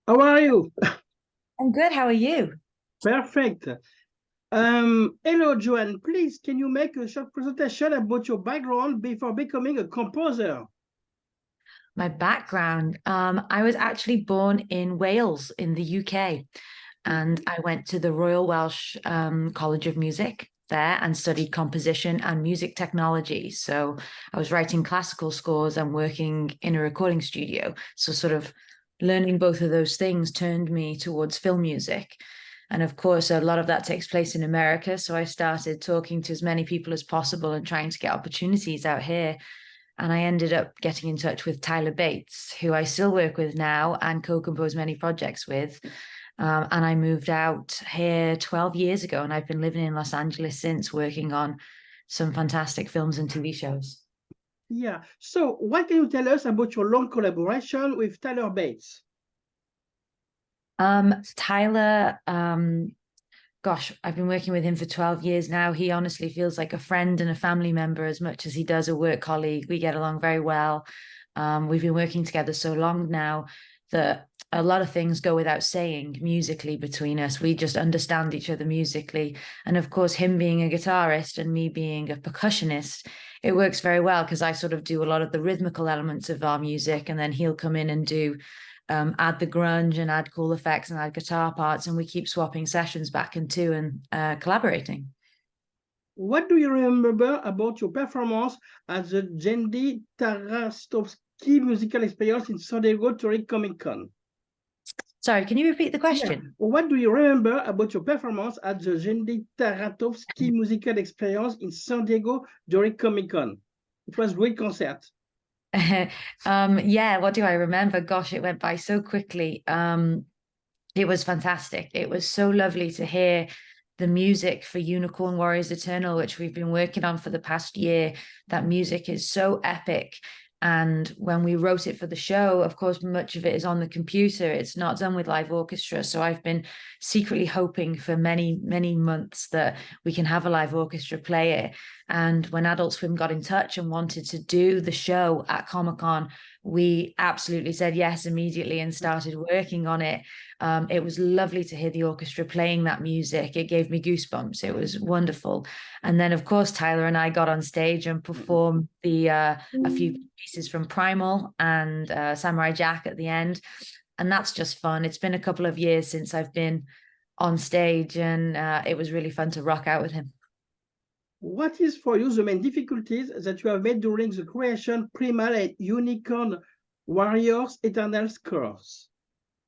How are you? I'm good. How are you? Perfect. Hello, Joanne. Please, can you make a short presentation about your background before becoming a composer? My background, I was actually born in Wales in the UK, and Mhm. I went to the Royal Welsh College of Music there and studied composition and music technology. So I was writing classical scores and working in a recording studio. So sort of learning both of those things turned me towards film music. And of course, a lot of that takes place in America. So I started talking to as many people as possible and trying to get opportunities out here. And I ended up getting in touch with Tyler Bates, who I still work with now and co-compose many projects with. And I moved out here 12 years ago, and I've been living in Los Angeles since, working on some fantastic films and TV shows. Yeah. So, what can you tell us about your long collaboration with Tyler Bates? Tyler, gosh, I've been working with him for 12 years now. He honestly feels like a friend and a family member as much as he does a work colleague. We get along very well. We've been working together so long now that a lot of things go without saying musically between us. We just understand each other musically. And of course, him being a guitarist and me being a percussionist, it works very well because I sort of do a lot of the rhythmical elements of our music, and then he'll come in and do add the grunge and add cool effects and add guitar parts, and we keep swapping sessions back and two and collaborating. What do you remember about your performance at the Genndy Tartakovsky musical experience in San Diego during ComicCon? Sorry, can you repeat the Yeah. question? What do you remember about your performance at the Genndy Tartakovsky musical experience in San Diego during ComicCon? It was a great concert. Yeah, what do I remember? Gosh, it went by so quickly. It was fantastic. It was so lovely to hear the music for Unicorn Warriors Eternal, which we've been working on for the past year. That music is so epic. And when we wrote it for the show, of course, much of it is on the computer. It's not done with live orchestra. So I've been secretly hoping for many, many months that we can have a live orchestra play it. And when Adult Swim got in touch and wanted to do the show at Comic-Con, we absolutely said yes immediately and started working on it. It was lovely to hear the orchestra playing that music. It gave me goosebumps. It was wonderful. And then, of course, Tyler and I got on stage and performed a few pieces from Primal and Samurai Jack at the end. And that's just fun. It's been a couple of years since I've been on stage, and it was really fun to rock out with him. What is for you the main difficulties that you have made during the creation Primal and Unicorn Warriors Eternal course?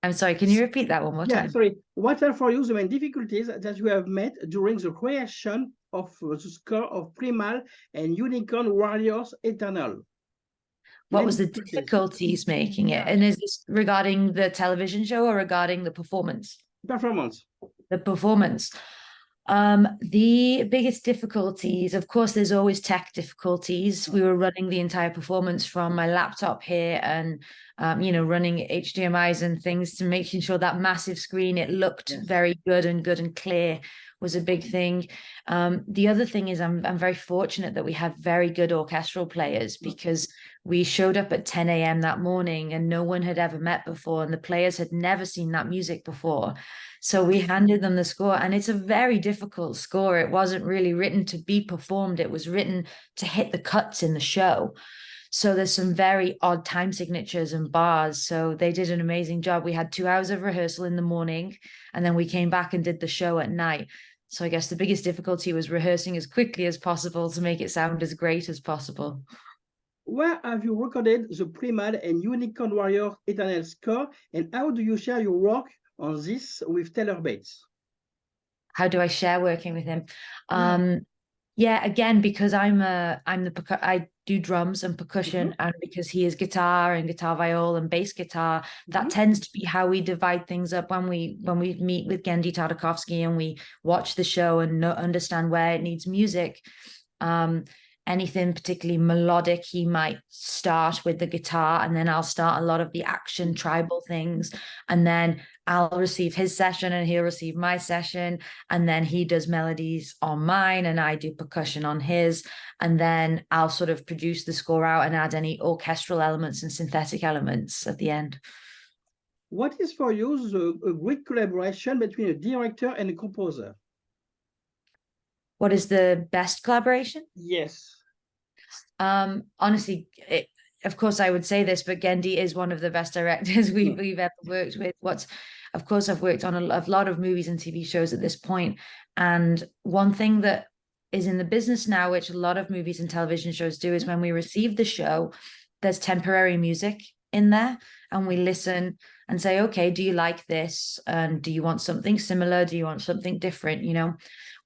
I'm sorry, can you repeat that one more Yeah, time? sorry. What are for you the main difficulties that you have met during the creation of the score of Primal and Unicorn Warriors Eternal? What Main was the difficulties. difficulties making it? Yeah. And is this regarding the television show or regarding the performance? Performance. The performance. The biggest difficulties, of course, there's always tech difficulties. We were running the entire performance from my laptop here and, running HDMIs and things to making sure that massive screen, it looked Yes. very good and clear was a big thing. The other thing is I'm very fortunate that we have very good orchestral players because we showed up at 10 a.m. that morning and no one had ever met before and the players had never seen that music before. So we handed them the score, and it's a very difficult score. It wasn't really written to be performed, it was written to hit the cuts in the show. So there's some very odd time signatures and bars. So they did an amazing job. We had 2 hours of rehearsal in the morning, and then we came back and did the show at night. So I guess the biggest difficulty was rehearsing as quickly as possible to make it sound as great as possible. Where have you recorded the Primal and Unicorn Warrior Eternal score, and how do you share your work on this with Taylor Bates? How do I share working with him? Yeah. Um, yeah, again, because I do drums and percussion, Mhm. and because he is guitar and guitar viol and bass guitar, that Mhm. tends to be how we divide things up when we meet with Genndy Tartakovsky and we watch the show and understand where it needs music. Um, Anything particularly melodic, he might start with the guitar, and then I'll start a lot of the action tribal things, and then I'll receive his session and he'll receive my session, and then he does melodies on mine and I do percussion on his, and then I'll sort of produce the score out and add any orchestral elements and synthetic elements at the end. What is for you a great collaboration between a director and a composer? What is the best collaboration? Yes. Honestly, of course I would say this, but Genndy is one of the best directors we've ever worked with. Of course, I've worked on a lot of movies and TV shows at this point, and one thing that is in the business now, which a lot of movies and television shows do, is when we receive the show, there's temporary music in there, and we listen and say, okay, do you like this? And do you want something similar? Do you want something different? You know,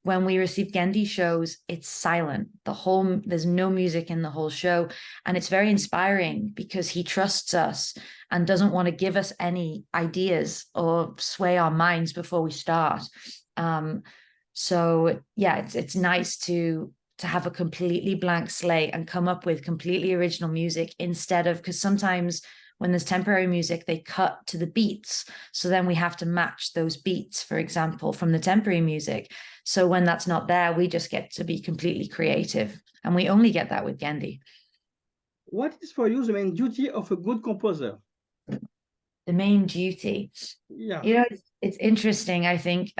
when we receive Genndy shows, it's silent. There's no music in the whole show. And it's very inspiring because he trusts us and doesn't want to give us any ideas or sway our minds before we start. So yeah, it's nice to have a completely blank slate and come up with completely original music instead of, because sometimes when there's temporary music, they cut to the beats. So then we have to match those beats, for example, from the temporary music. So when that's not there, we just get to be completely creative. And we only get that with Genndy. What is for you the main duty of a good composer? The main duty. Yeah. You know, it's interesting. I think,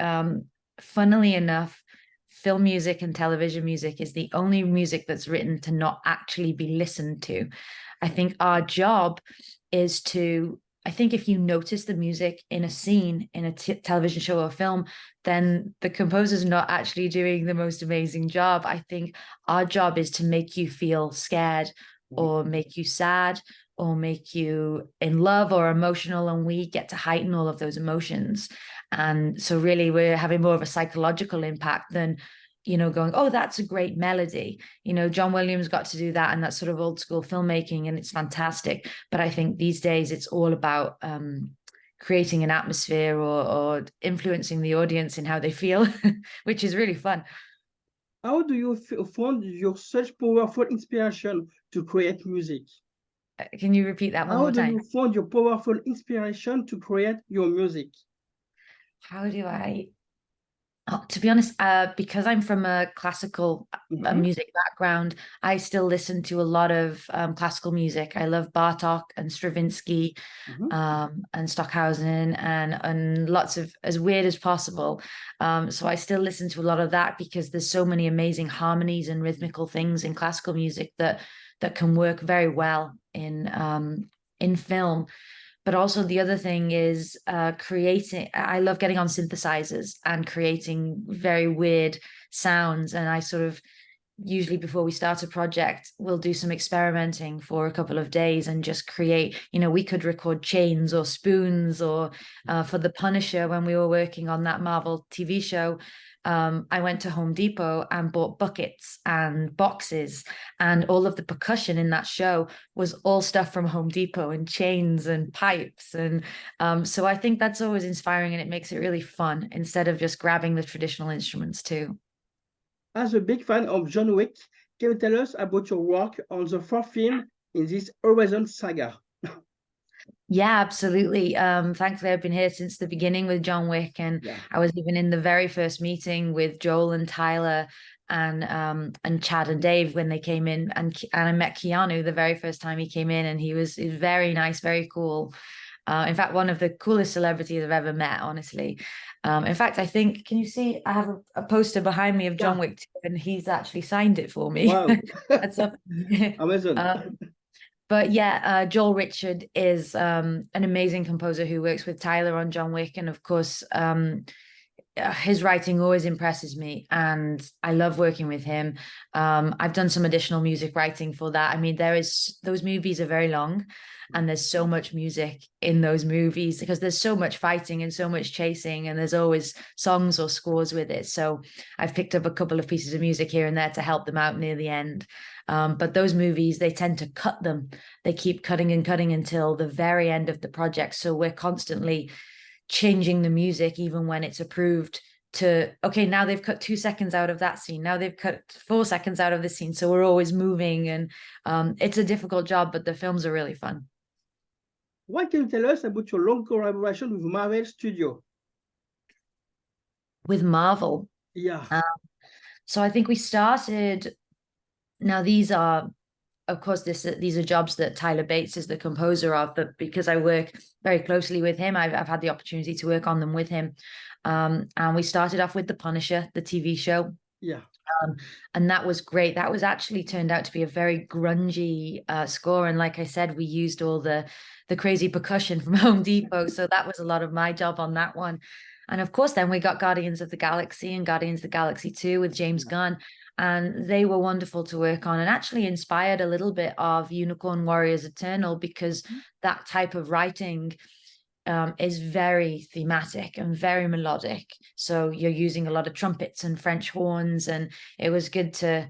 funnily enough, film music and television music is the only music that's written to not actually be listened to. I think our job is to, I think if you notice the music in a scene, in a television show or film, then the composer's not actually doing the most amazing job. I think our job is to make you feel scared or make you sad or make you in love or emotional, and we get to heighten all of those emotions. And so really we're having more of a psychological impact than, you know, going, oh, that's a great melody. You know, John Williams got to do that, and that's sort of old school filmmaking, and it's fantastic. But I think these days it's all about creating an atmosphere or influencing the audience in how they feel, which is really fun. How do you find your such powerful inspiration to create music? Can you repeat that one How more do time? you find your powerful inspiration to create your music? How do I to be honest, because I'm from a classical music background, I still listen to a lot of classical music. I love Bartok and Stravinsky and Stockhausen and lots of, as weird as possible. So I still listen to a lot of that because there's so many amazing harmonies and rhythmical things in classical music that can work very well in film. But also the other thing is creating, I love getting on synthesizers and creating very weird sounds. And I sort of, usually before we start a project, we'll do some experimenting for a couple of days and just create, you know, we could record chains or spoons, or for The Punisher, when we were working on that Marvel TV show, I went to Home Depot and bought buckets and boxes, and all of the percussion in that show was all stuff from Home Depot, and chains and pipes. And so I think that's always inspiring, and it makes it really fun instead of just grabbing the traditional instruments too. As a big fan of John Wick, can you tell us about your work on the fourth film in this Horizon saga? Yeah, absolutely. Thankfully, I've been here since the beginning with John Wick, and I was even in the very first meeting with Joel and Tyler and Chad and Dave when they came in, and I met Keanu the very first time he came in, and he was very nice, very cool. In fact, one of the coolest celebrities I've ever met, honestly. In fact, I think, can you see, I have a poster behind me of John Wick 2, and he's actually signed it for me. Wow. That's up. Amazon. But yeah, Joel Richard is an amazing composer who works with Tyler on John Wick. And of course, his writing always impresses me, and I love working with him. I've done some additional music writing for that. I mean, those movies are very long, and there's so much music in those movies because there's so much fighting and so much chasing, and there's always songs or scores with it. So I've picked up a couple of pieces of music here and there to help them out near the end. But those movies, they tend to cut them. They keep cutting and cutting until the very end of the project. So we're constantly changing the music, even when it's approved, to, okay, now they've cut 2 seconds out of that scene. Now they've cut 4 seconds out of this scene. So we're always moving, and it's a difficult job, but the films are really fun. What can you tell us about your long collaboration with Marvel Studio? With Marvel? Yeah. So I think we started, now these are of course, these are jobs that Tyler Bates is the composer of, but because I work very closely with him, I've had the opportunity to work on them with him. And we started off with The Punisher, the TV show. Yeah. And that was great. That was actually turned out to be a very grungy score. And like I said, we used all the crazy percussion from Home Depot. So that was a lot of my job on that one. And of course, then we got Guardians of the Galaxy and Guardians of the Galaxy 2 with James Gunn. And they were wonderful to work on and actually inspired a little bit of Unicorn Warriors Eternal, because that type of writing is very thematic and very melodic. So you're using a lot of trumpets and French horns, and it was good to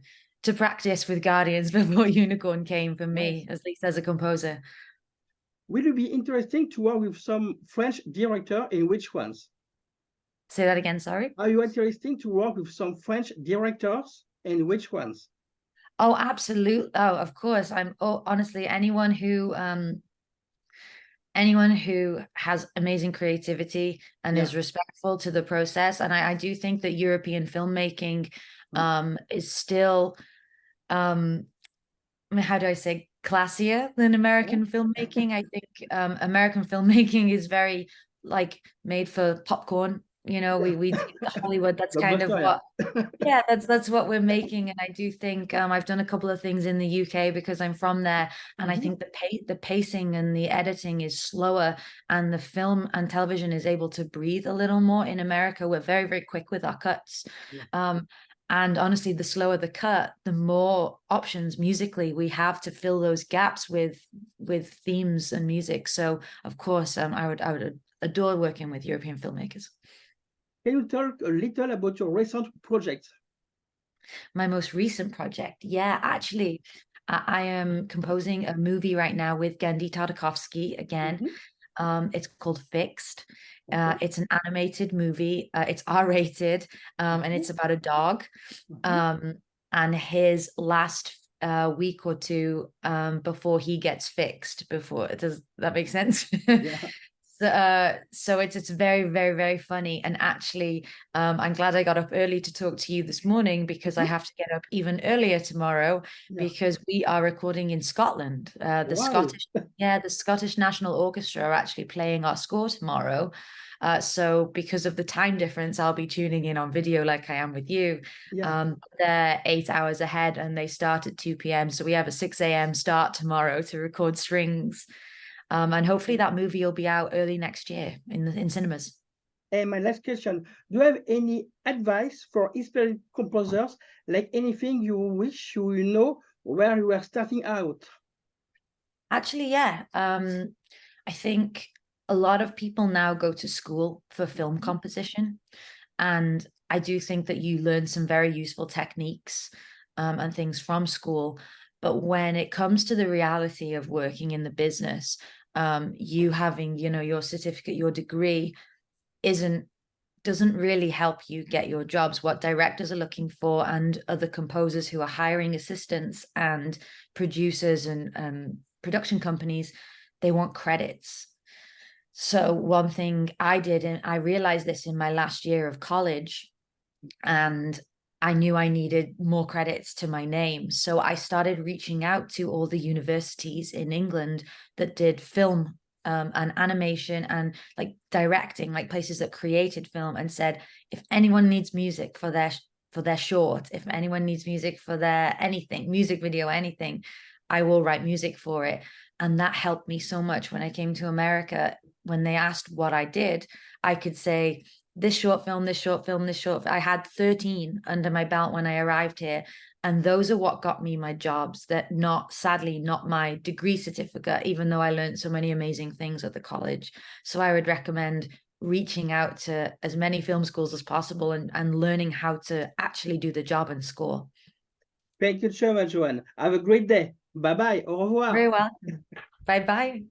practice with Guardians before Unicorn came for me, at least as a composer. Will it be interesting to work with some French director, and which ones? Say that again, sorry. Are you interesting to work with some French directors, and which ones? Oh, absolutely. Oh, of course. Honestly, anyone who has amazing creativity and is respectful to the process. And I do think that European filmmaking is still, how do I say, classier than American filmmaking. I think American filmmaking is very like made for popcorn. You know, we do Hollywood. That's kind of what, yeah, that's what we're making. And I do think I've done a couple of things in the UK because I'm from there, and I think the pacing and the editing is slower, and the film and television is able to breathe a little more. In America, we're very, very quick with our cuts. And honestly, the slower the cut, the more options musically we have to fill those gaps with themes and music. So of course, I would adore working with European filmmakers. Can you talk a little about your recent project? My most recent project, yeah, actually, I am composing a movie right now with Genndy Tartakovsky again. It's called Fixed. It's an animated movie. It's R-rated, and it's about a dog. And his last week or two before he gets fixed. Does that make sense? So it's very, very, very funny. And actually, I'm glad I got up early to talk to you this morning, because I have to get up even earlier tomorrow because we are recording in Scotland. The Scottish National Orchestra are actually playing our score tomorrow. So because of the time difference, I'll be tuning in on video like I am with you. They're 8 hours ahead and they start at 2 p.m. So we have a 6 a.m. start tomorrow to record strings. And hopefully that movie will be out early next year in cinemas. And my last question, do you have any advice for experienced composers, like anything you wish you know where you are starting out? Actually, yeah. I think a lot of people now go to school for film composition. And I do think that you learn some very useful techniques and things from school. But when it comes to the reality of working in the business, you having, your certificate, your degree doesn't really help you get your jobs. What directors are looking for, and other composers who are hiring assistants and producers and production companies, they want credits. So one thing I did, and I realized this in my last year of college, and I knew I needed more credits to my name. So I started reaching out to all the universities in England that did film and animation and like directing, like places that created film, and said, if anyone needs music for their short, if anyone needs music for their anything, music video, anything, I will write music for it. And that helped me so much when I came to America. When they asked what I did, I could say, this short film, this short film, this short. I had 13 under my belt when I arrived here. And those are what got me my jobs, sadly, not my degree certificate, even though I learned so many amazing things at the college. So I would recommend reaching out to as many film schools as possible and learning how to actually do the job and score. Thank you so much, Joanne. Have a great day. Bye-bye. Au revoir. Very welcome. Bye-bye.